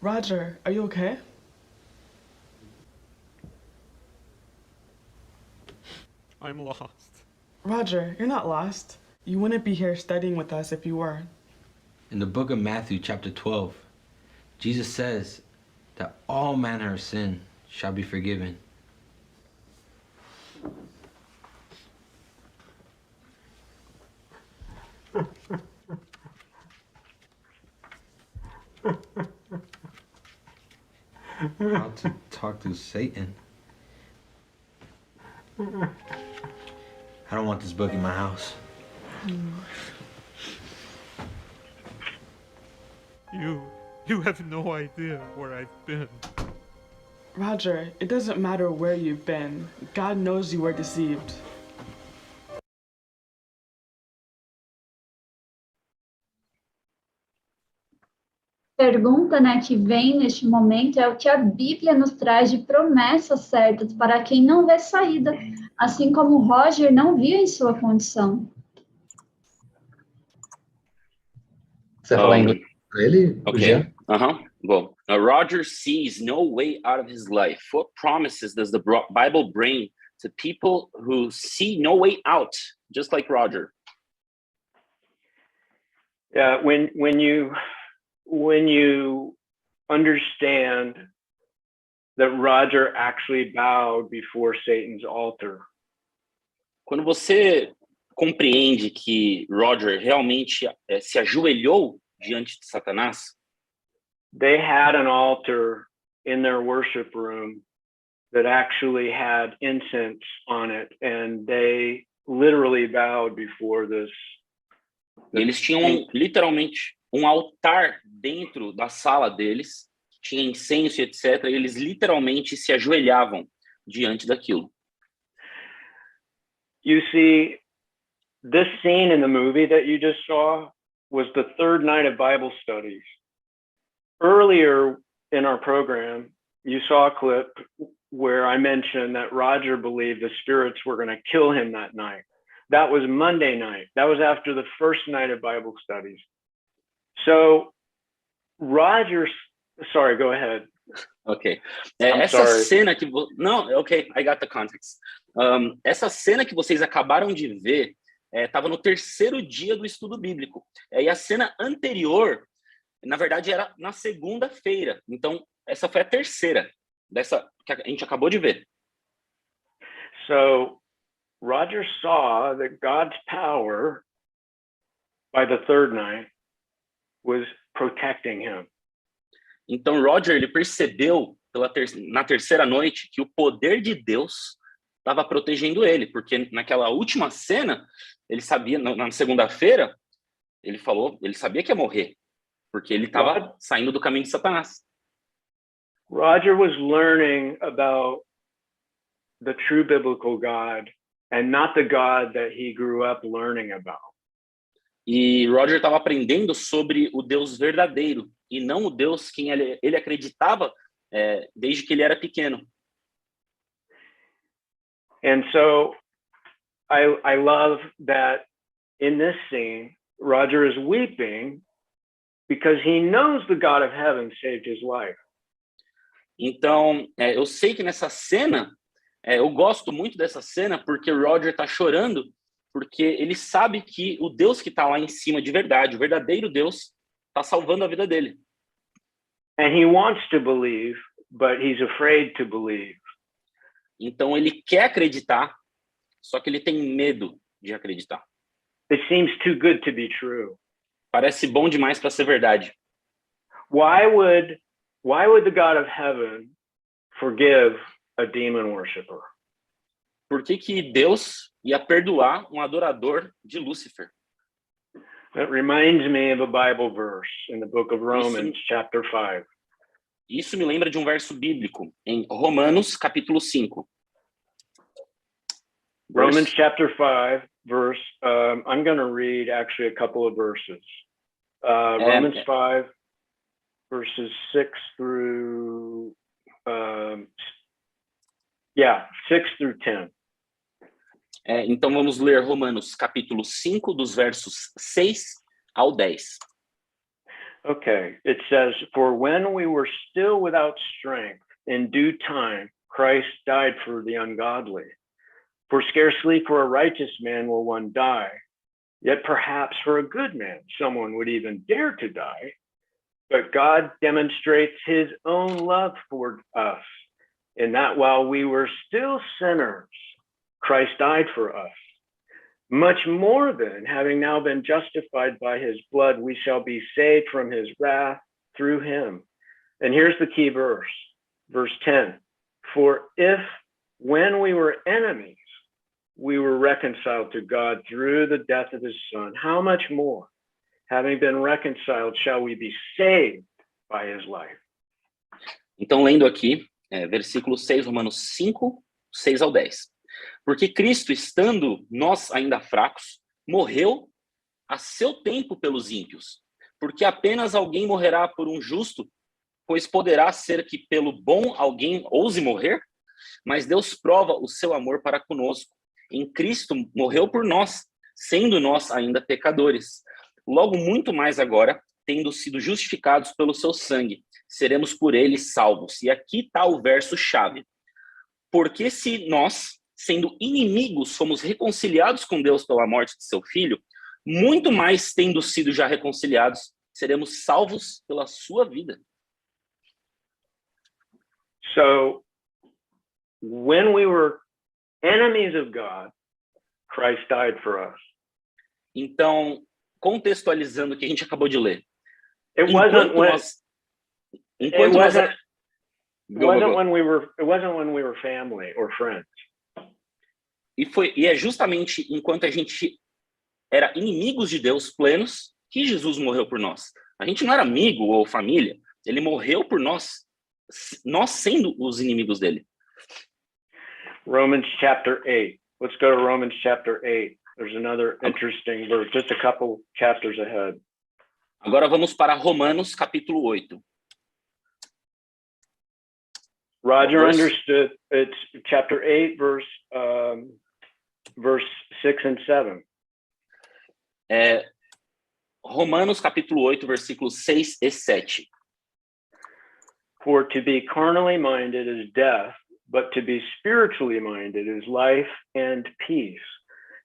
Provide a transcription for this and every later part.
Roger, are you okay? I'm lost. Roger, you're not lost. You wouldn't be here studying with us if you were. In the book of Matthew, chapter 12, Jesus says that all manner of sin shall be forgiven. How to talk to Satan. I don't want this book in my house. You have no idea where I've been. Roger, it doesn't matter where you've been. God knows you were deceived. Pergunta, né, que vem neste momento é o que a Bíblia nos traz de promessas certas para quem não vê saída, assim como Roger não via em sua condição. Você fala inglês para ele? Okay. Well, Roger sees no way out of his life. What promises does the Bible bring to people who see no way out, just like Roger? Yeah, when you understand that Roger actually bowed before Satan's altar. Quando você compreende que Roger realmente se ajoelhou diante de Satanás, they had an altar in their worship room that actually had incense on it, and they literally bowed before this. Eles tinham literalmente altar dentro da sala deles, tinha incenso e etc. E eles literalmente se ajoelhavam diante daquilo. You see, this scene in the movie that you just saw was the third night of Bible studies. Earlier in our program, you saw a clip where I mentioned that Roger believed the spirits were going to kill him that night. That was Monday night. That was after the first night of Bible studies. So, Roger, sorry, go ahead. Ok. I'm Essa sorry. cena que... Não, ok, I got the context. Essa cena que vocês acabaram de ver estava no terceiro dia do estudo bíblico. E a cena anterior, na verdade, era na segunda-feira. Então, essa foi a terceira dessa que a gente acabou de ver. So, Roger saw that God's power by the third night was protecting him. Então, Roger, ele percebeu na terceira noite que o poder de Deus estava protegendo ele, porque naquela última cena, ele sabia, na segunda-feira, ele sabia que ia morrer, porque ele estava saindo do caminho de Satanás. Roger was learning about the true biblical God and not the God that he grew up learning about. E Roger estava aprendendo sobre o Deus verdadeiro e não o Deus que ele acreditava desde que ele era pequeno. And so I love that in this scene, Roger is weeping because he knows the God of heaven saved his life. Então, eu sei que nessa cena, eu gosto muito dessa cena porque Roger está chorando, porque ele sabe que o Deus que está lá em cima de verdade, o verdadeiro Deus, está salvando a vida dele. And he wants to believe, but he's afraid to believe. Então ele quer acreditar, só que ele tem medo de acreditar. It seems too good to be true. Parece bom demais para ser verdade. Why would the God of heaven forgive a demon worshiper? Por que Deus ia perdoar um adorador de Lúcifer? That reminds me of a Bible verse in the book of Romans, chapter 5. Isso me lembra de um verso bíblico em Romanos, capítulo 5. Romans chapter 5, verse, I'm going to read actually a couple of verses. Romans 5, verses 6 through, 6 through 10. Então vamos ler Romanos capítulo 5, dos versos 6 ao 10. Okay, it says, for when we were still without strength, in due time, Christ died for the ungodly. For scarcely for a righteous man will one die, yet perhaps for a good man, someone would even dare to die. But God demonstrates his own love for us, in that while we were still sinners, Christ died for us. Much more then, having now been justified by his blood, we shall be saved from his wrath through him. And here's the key verse, verse 10. For if when we were enemies, we were reconciled to God through the death of his son, how much more, having been reconciled, shall we be saved by his life? Então, lendo aqui, versículo 6, Romanos 5, 6 ao 10. Porque Cristo, estando nós ainda fracos, morreu a seu tempo pelos ímpios. Porque apenas alguém morrerá por um justo, pois poderá ser que pelo bom alguém ouse morrer? Mas Deus prova o seu amor para conosco. Em Cristo morreu por nós, sendo nós ainda pecadores. Logo, muito mais agora, tendo sido justificados pelo seu sangue, seremos por ele salvos. E aqui está o verso-chave. Porque se nós, sendo inimigos, fomos reconciliados com Deus pela morte de seu Filho, muito mais tendo sido já reconciliados, seremos salvos pela sua vida. So, when we were enemies of God, Christ died for us. Então, contextualizando o que a gente acabou de ler. It wasn't when we were family or friends. E é justamente enquanto a gente era inimigos de Deus plenos que Jesus morreu por nós. A gente não era amigo ou família, ele morreu por nós sendo os inimigos dele. Romans chapter 8. Let's go to Romans chapter 8. There's another interesting verse, just a couple chapters ahead. Agora vamos para Romanos capítulo 8. Roger understood it's chapter 8, verse 6 and 7. Romanos capítulo 8, versículos 6 e 7. For to be carnally minded is death, but to be spiritually minded is life and peace.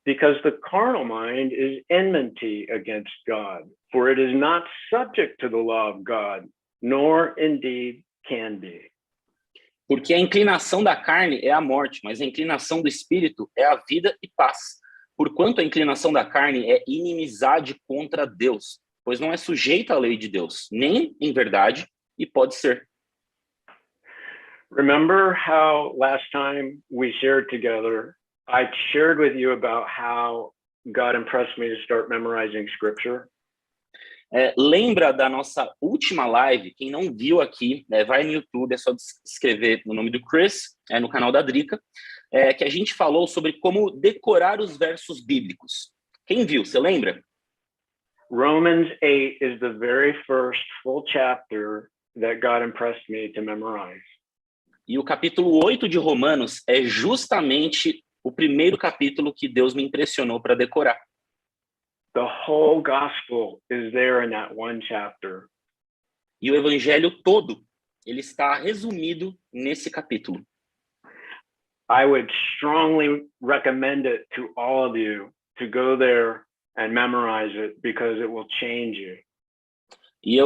Because the carnal mind is enmity against God, for it is not subject to the law of God, nor indeed can be. Porque a inclinação da carne é a morte, mas a inclinação do espírito é a vida e paz. Porquanto a inclinação da carne é inimizade contra Deus, pois não é sujeita à lei de Deus, nem em verdade, e pode ser. Remember how last time we shared together, I shared with you about how God impressed me to start memorizing scripture? Lembra da nossa última live? Quem não viu aqui, vai no YouTube, é só escrever no nome do Chris, no canal da Drica, que a gente falou sobre como decorar os versos bíblicos. Quem viu? Você lembra? Romans 8 is the very first full chapter that God impressed me to memorize. E o capítulo 8 de Romanos é justamente o primeiro capítulo que Deus me impressionou para decorar. The whole gospel is there in that one chapter. E o evangelho todo, ele está resumido nesse capítulo. I would strongly recommend it to all of you to go there and memorize it because it will change you. E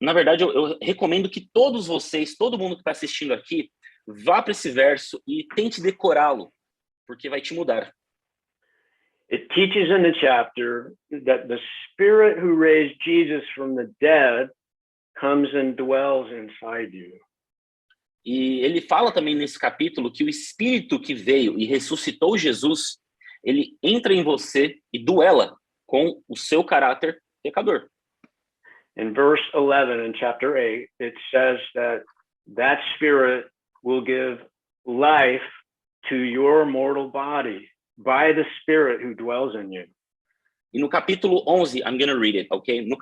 na verdade, eu recomendo que todos vocês, todo mundo que está assistindo aqui, vá para esse verso e tente decorá-lo, porque vai te mudar. It teaches in the chapter that the Spirit who raised Jesus from the dead comes and dwells inside you. E ele fala também nesse capítulo que o Espírito que veio e ressuscitou Jesus, ele entra em você e duela com o seu caráter pecador. In verse 11 in chapter 8, it says that Spirit will give life to your mortal body by the Spirit who dwells in you. E no capítulo 11, I'm going to read it, okay? No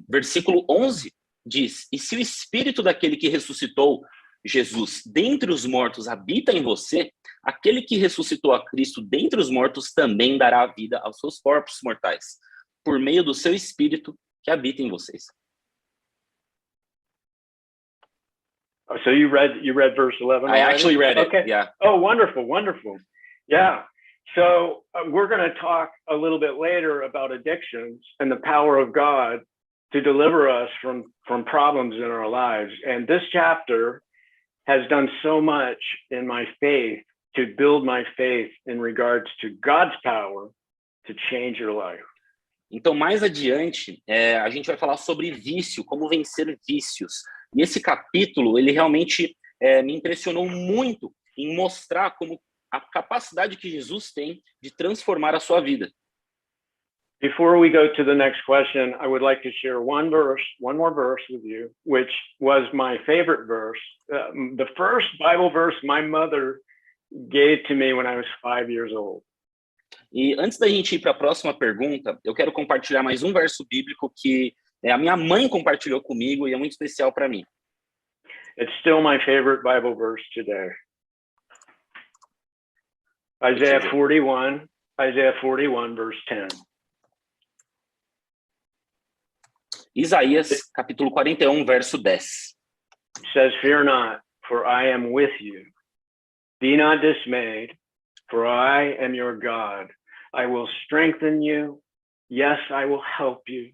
versículo 11 diz: "E se o Espírito daquele que ressuscitou Jesus dentre os mortos habita em você, aquele que ressuscitou a Cristo dentre os mortos também dará vida aos seus corpos mortais, por meio do seu Espírito que habita em vocês. So you read verse 11 I already? actually read it, Okay. yeah. Oh, wonderful, wonderful. Yeah. So we're going to talk a little bit later about addictions and the power of God to deliver us from problems in our lives. And this chapter has done so much in my faith to build my faith in regards to God's power to change your life. Então, mais adiante, a gente vai falar sobre vício, como vencer vícios. E esse capítulo, ele realmente me impressionou muito em mostrar como a capacidade que Jesus tem de transformar a sua vida. Before we go to the next question, I would like to share one more verse with you, which was my favorite verse. The first Bible verse my mother gave to me when I was 5 years old. E antes da gente ir para a próxima pergunta, eu quero compartilhar mais um verso bíblico que a minha mãe compartilhou comigo e é muito especial para mim. It's still my favorite Bible verse today. Isaiah 41, verse 10. Isaías, capítulo 41, verso 10. It says, "Fear not, for I am with you. Be not dismayed, for I am your God. I will strengthen you. Yes, I will help you.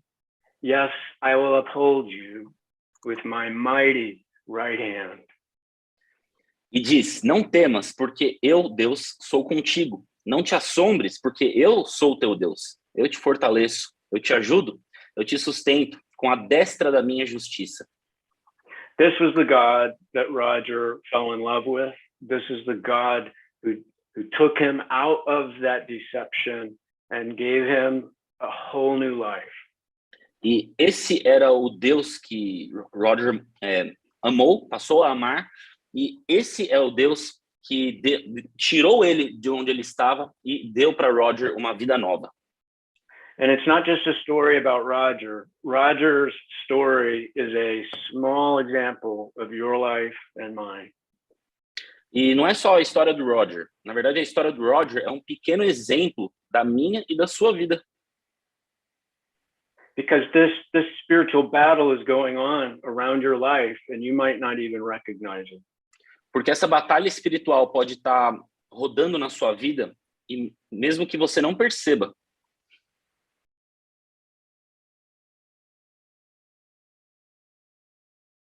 Yes, I will uphold you with my mighty right hand." E diz, não temas, porque eu, Deus, sou contigo. Não te assombres, porque eu sou teu Deus. Eu te fortaleço, eu te ajudo, eu te sustento com a destra da minha justiça. This was the God that Roger fell in love with. This is the God who took him out of that deception and gave him a whole new life. E esse era o Deus que Roger amou, passou a amar, e esse é o Deus que tirou ele de onde ele estava e deu para Roger uma vida nova. And it's not just a story about Roger. Roger's story is a small example of your life and mine. E não é só a história do Roger. Na verdade, a história do Roger é um pequeno exemplo da minha e da sua vida. Because this spiritual battle is going on around your life and you might not even recognize it. Porque essa batalha espiritual pode estar rodando na sua vida e mesmo que você não perceba.